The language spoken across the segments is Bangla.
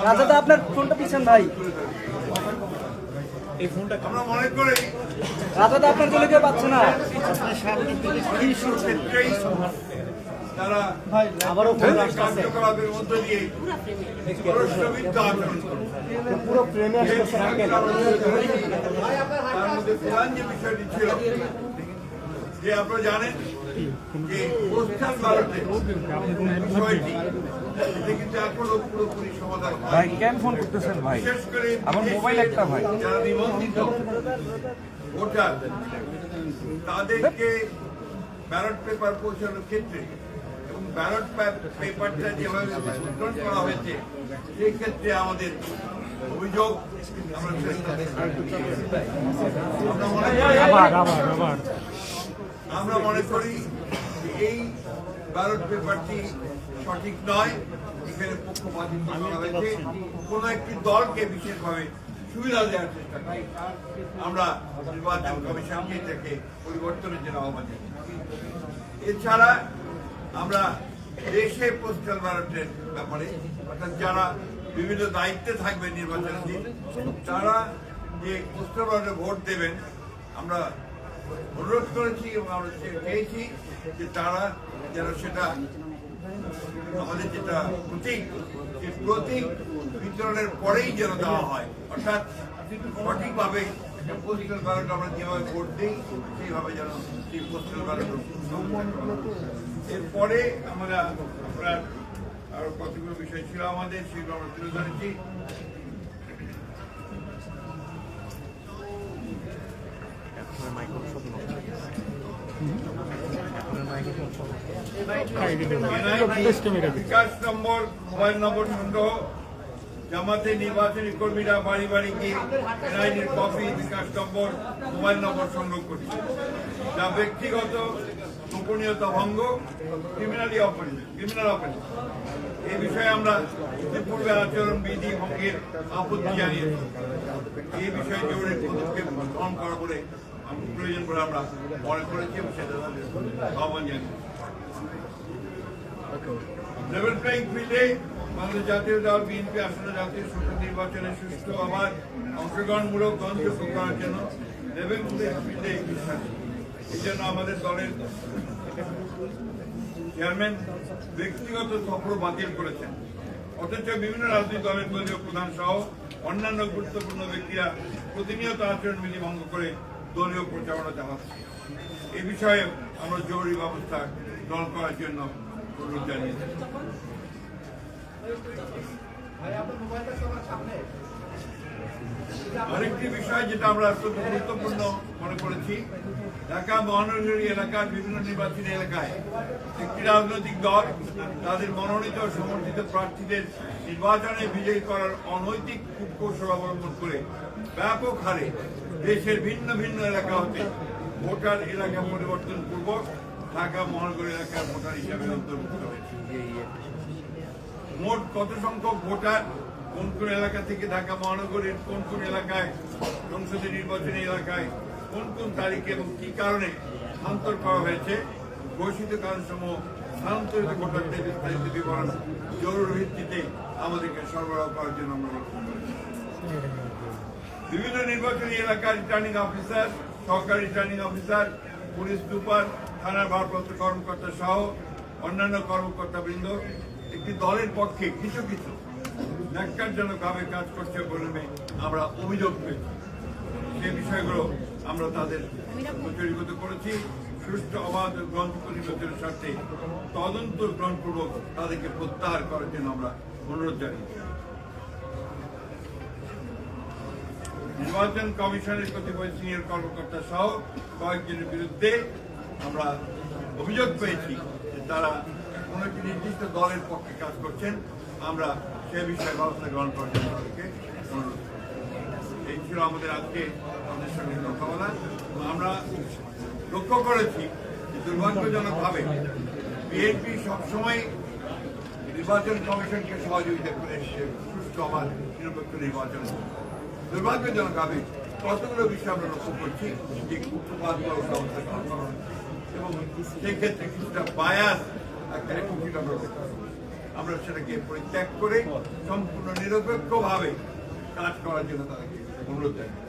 রাজাদা আপনার ফোনটা পিছান ভাই। এই ফোনটা আমরা মনে করি রাজাদা আপনার জন্য কেউ পাচ্ছে না। তারা আবারও ফোন আসছে কার্যকলাপের মধ্য দিয়ে প্রশ্নবিদ্ধ আচরণ করে। পুরো প্রেমে আসছে। তার মধ্যে প্রধান যে বিষয়টি ছিল যে আপনারা জানেন যে পোস্টাল ব্যালটে বিষয়টি এটা কিন্তু এখনো পুরোপুরি সমাধান ভাই কেন ফোন করতেছেন ভাই? বিশেষ করে আমার মোবাইল একটা ভাই। যারা নিবন্ধিত ভোটার তাদেরকে ব্যালট পেপার পৌঁছানোর ক্ষেত্রে এবং ব্যালট পেপারটা যেভাবে মুদ্রণ করা হয়েছে সেই ক্ষেত্রে আমাদের অভিযোগ আমরা মনে করি এই ব্যালট পেপারটি সঠিক নয়। এখানে পক্ষপাতিত্ব করা হয়েছে, কোন একটি দলকে বিশেষভাবে সুবিধা দেওয়ার চেষ্টা করি। আমরা নির্বাচন কমিশনকে এটাকে পরিবর্তনের জন্য আহ্বান জানাই। এছাড়া আমরা দেশে পোস্টাল ব্যালটের ব্যাপারে অর্থাৎ যারা বিভিন্ন দায়িত্বে থাকবে নির্বাচনের দিন তারা যে পোস্টাল ব্যালটে ভোট দেবেন আমরা অনুরোধ করেছি এবং আমরা চেয়েছি যে তারা যেন সেটা আমাদের যেটা প্রতীক সেই প্রতীক বিতরণের পরেই যেন দেওয়া হয়, অর্থাৎ সঠিকভাবে পোস্টাল ব্যালট আমরা যেভাবে ভোট দিই সেইভাবে যেন সেই পোস্টাল ব্যালট। এরপরে আমরা আপনার আরো কতগুলো বিষয় ছিল আমাদের সেগুলো আমরা তুলে ধরেছি। বিকাশ নম্বর, মোবাইল নম্বর সংগ্রহ, জামাতে নির্বাচনী কর্মীরা বাড়ি বাড়ি গিয়ে এনআইডির কপি, বিকাশ নম্বর, মোবাইল নম্বর সংগ্রহ করছে, যা ব্যক্তিগত গোপনীয়তা ভঙ্গ, ক্রিমিনাল অফেন্স। এই বিষয়ে আমরা ইতিপূর্বে আচরণ বিধি ভঙ্গের আপত্তি জানিয়েছি। এই বিষয়ে জরুরি পদক্ষেপ গ্রহণ করা বলে প্রয়োজন বলে আমরা মনে করেছি এবং সেটা আহ্বান জানিয়েছি। লেভেল প্লেইং ফিল্ডে বাংলাদেশ জাতীয় দল বিএনপি আসন্ন জাতীয় সংসদ নির্বাচনে সুষ্ঠু আবার অংশগ্রহণমূলক গ্রহণযোগ্য করার জন্য লেভেল প্লেইং ফিল্ডে বিশ্বাস। এই জন্য আমাদের দলের চেয়ারম্যান ব্যক্তিগত সফর বাতিল করেছেন, অথচ বিভিন্ন রাজনৈতিক দলের দলীয় প্রধান সহ অন্যান্য গুরুত্বপূর্ণ ব্যক্তিরা প্রতিনিয়ত আচরণবিধি ভঙ্গ করে দলীয় প্রচারণা চালাচ্ছে। এই বিষয়ে আমরা জরুরি ব্যবস্থা গ্রহণ করার জন্য অনুরোধ জানিয়েছি। আরেকটি বিষয় যেটা আমরা অত্যন্ত গুরুত্বপূর্ণ মনে করেছি, ঢাকা মহানগরী এলাকার বিভিন্ন নির্বাচনী এলাকায় একটি রাজনৈতিক দল তাদের মনোনীত সমর্থিত প্রার্থীদের নির্বাচনে বিজয়ী করার অনৈতিক কূটকৌশল অবলম্বন করে ব্যাপক হারে দেশের ভিন্ন ভিন্ন এলাকা হতে ভোটার এলাকা পরিবর্তন পূর্বক ঢাকা মহানগরী এলাকার ভোটার হিসাবে অন্তর্ভুক্ত হয়েছে। মোট কত সংখ্যক ভোটার কোন কোন এলাকা থেকে ঢাকা মহানগরীর কোন কোন এলাকায় সংসদীয় নির্বাচনী এলাকায় কোন কোন তারিখে এবং কি কারণে স্থানান্তর করা হয়েছে, ঘোষিত কারণসমূহ স্থানান্তরিত ভোটারদের বিস্তারিত বিবরণ জরুরি ভিত্তিতে আমাদেরকে সরবরাহ করার জন্য আমরা বিভিন্ন নির্বাচনী এলাকার রিটার্নিং অফিসার, সহকারী রিটার্নিং অফিসার, পুলিশ সুপার, থানার ভারপ্রাপ্ত কর্মকর্তা সহ অন্যান্য কর্মকর্তাবৃন্দ একটি দলের পক্ষে কিছু কিছু ন্যাক্কারজনকভাবে কাজ করছে বলে আমরা অভিযোগ পেয়েছি। সেই বিষয়গুলো আমরা তাদের প্রচলিত করেছি। সুষ্ঠু অবাধ গ্রহণযোগ্য নির্বাচনের স্বার্থে তদন্ত গ্রহণপূর্বক তাদেরকে প্রত্যাহার করার জন্য আমরা অনুরোধ জানিয়েছি। নির্বাচন কমিশনের কতিপয় সিনিয়র কর্মকর্তা সহ কয়েকজনের বিরুদ্ধে আমরা অভিযোগ পেয়েছি যে তারা কোন একটি নির্দিষ্ট দলের পক্ষে কাজ করছেন। আমরা সে বিষয়ে ব্যবস্থা গ্রহণ করার জন্য তাদেরকে অনুরোধ। এই ছিল আমাদের আজকে আমাদের সঙ্গে কথা বলা। লক্ষ্য করেছি যে দুর্ভাগ্যজনকভাবে বিএনপি সবসময় নির্বাচন কমিশনকে সহযোগিতা করে এসেছে সুষ্ঠু আবার নিরপেক্ষ নির্বাচন। দুর্ভাগ্যজনকভাবে কতগুলো বিষয় আমরা লক্ষ্য করছি যে পক্ষপাতমূলক ব্যবস্থা গ্রহণ করা হচ্ছে এবং সেই ক্ষেত্রে কিছুটা বায়াস একটা অ্যাটিটিউড আমরা লক্ষ্য করি। আমরা সেটাকে পরিত্যাগ করে সম্পূর্ণ নিরপেক্ষভাবে কাজ করার জন্য তাদেরকে অনুরোধ জানাই।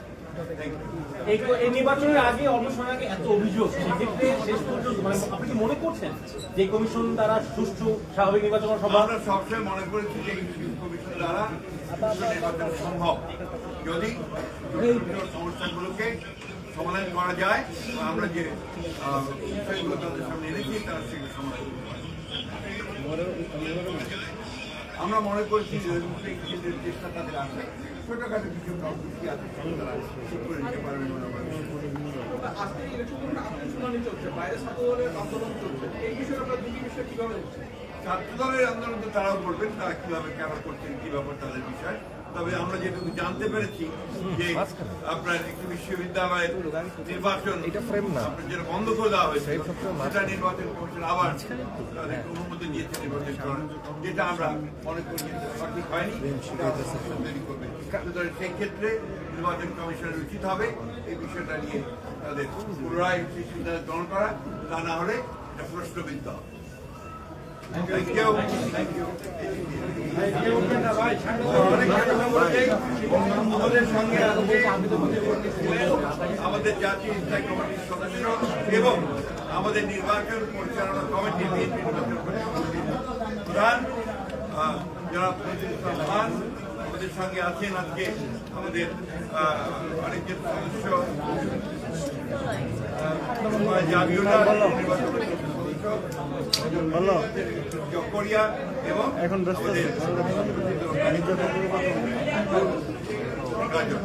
এই নির্বাচনের আগে অবসর আগে এত অভিযোগ, সেক্ষেত্রে শেষ পর্যন্ত মানে আপনি কি মনে করছেন যে কমিশন দ্বারা সুষ্ঠু স্বাভাবিক নির্বাচন করা সম্ভব? আমরা সবসময় মনে করেছি যে এই কমিশন দ্বারা সুষ্ঠু নির্বাচন সম্ভব যদি সমস্যাগুলোকে সমাধান করা যায় বা আমরা যে বিষয়গুলো তাদের সামনে এনেছি তারা সেগুলো সমাধান করতে পারে। আমরা মনে করছি যে কেন্দ্রের চেষ্টা তাদের আছে, ছোটখাটো কিছু কর্মসূচি আছে সেগুলো তারা ঠিক করে নিতে পারবে বলে আমরা বিশ্বাস করি। আজকে ইলেকশনের আন্দোলন চলছে, বাইরে ছাত্রদলের আন্দোলন চলছে, এই বিষয়ে আপনার দুটি বিষয় কিভাবে দেখছেন? ছাত্র দলের আন্দোলন তো তারাও করবেন, তারা কিভাবে কেন করছেন কি ব্যাপার তাদের বিষয়। তবে আমরা যেটুকু জানতে পেরেছি যে আপনার একটি বিশ্ববিদ্যালয়ের নির্বাচন আপনার যেটা বন্ধ করে দেওয়া হয়েছে সেটা নির্বাচন কমিশন আবার তাদেরকে অনুমতি দিয়েছে নির্বাচন করার, যেটা আমরা মনে করি যে সঠিক হয়নি, সেটা তৈরি করবে। সুতরাং সেই ক্ষেত্রে নির্বাচন কমিশনের উচিত হবে এই বিষয়টা নিয়ে তাদের পুনরায় সেই সিদ্ধান্ত গ্রহণ করা, তা না হলে এটা প্রশ্নবিদ্ধ হবে। Thank you. Thank you. আমাদের সঙ্গে আমাদের জাতীয় স্থায়ী কমিটির সদস্য এবং আমাদের নির্বাচন পরিচালনা কমিটি প্রধান যারা প্রধান আমাদের সঙ্গে আছেন আজকে আমাদের অনেকের সদস্য জাবিউল্লাহ নির্বাচন জকরিয়া এবং এখন ব্যস্ত আছে। আমাদের